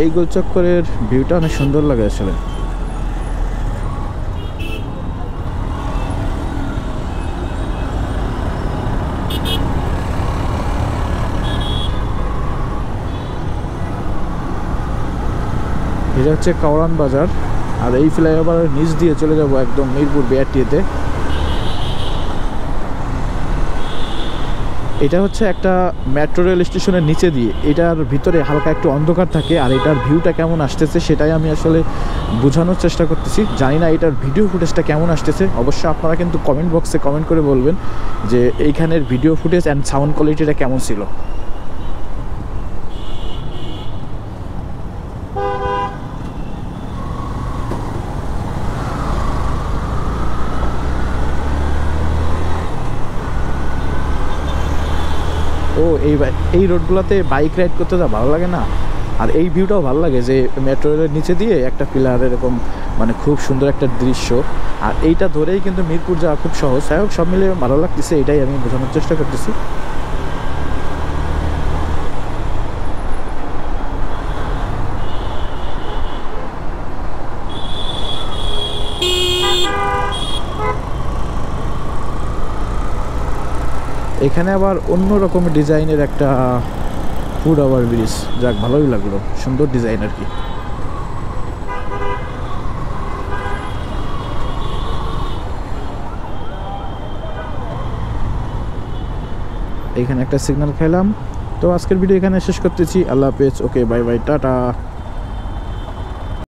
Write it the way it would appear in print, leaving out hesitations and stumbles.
এই গোলচক্করের ভিউটা অনেক সুন্দর লাগে আসলে। এটা হচ্ছে কাওরান বাজার, আর এই ফ্লাইওভারের নিচ দিয়ে চলে যাব একদম মিরপুর বিআরটিতে। এটা হচ্ছে একটা মেট্রো রেল স্টেশনের নিচে দিয়ে, এটার ভিতরে হালকা একটু অন্ধকার থাকে, আর এটার ভিউটা কেমন আসতেছে সেটাই আমি আসলে বোঝানোর চেষ্টা করতেছি। জানি না এটার ভিডিও ফুটেজটা কেমন আসতেছে, অবশ্যই আপনারা কিন্তু কমেন্ট বক্সে কমেন্ট করে বলবেন যে এইখানের ভিডিও ফুটেজ অ্যান্ড সাউন্ড কোয়ালিটিটা কেমন ছিল। ও এই রোডগুলোতে বাইক রাইড করতে যা ভালো লাগে না, আর এই ভিউটাও ভালো লাগে যে মেট্রো রেলের নিচে দিয়ে একটা পিলার এরকম, মানে খুব সুন্দর একটা দৃশ্য। আর এইটা ধরেই কিন্তু মিরপুর যাওয়া খুব সহজ। যাই হোক, সব মিলে ভালো লাগতেছে, এটাই আমি বোঝানোর চেষ্টা করতেছি। এখানে আবার অন্য রকমের ডিজাইনের একটা ফুড ওভার ব্রিজ, যাক ভালোই লাগলো, সুন্দর ডিজাইন আর কি। এখানে একটা সিগন্যাল খেলাম। তো আজকের ভিডিও এখানে শেষ করতেছি। আল্লাহ হাফেজ, ওকে, বাই বাই, টাটা।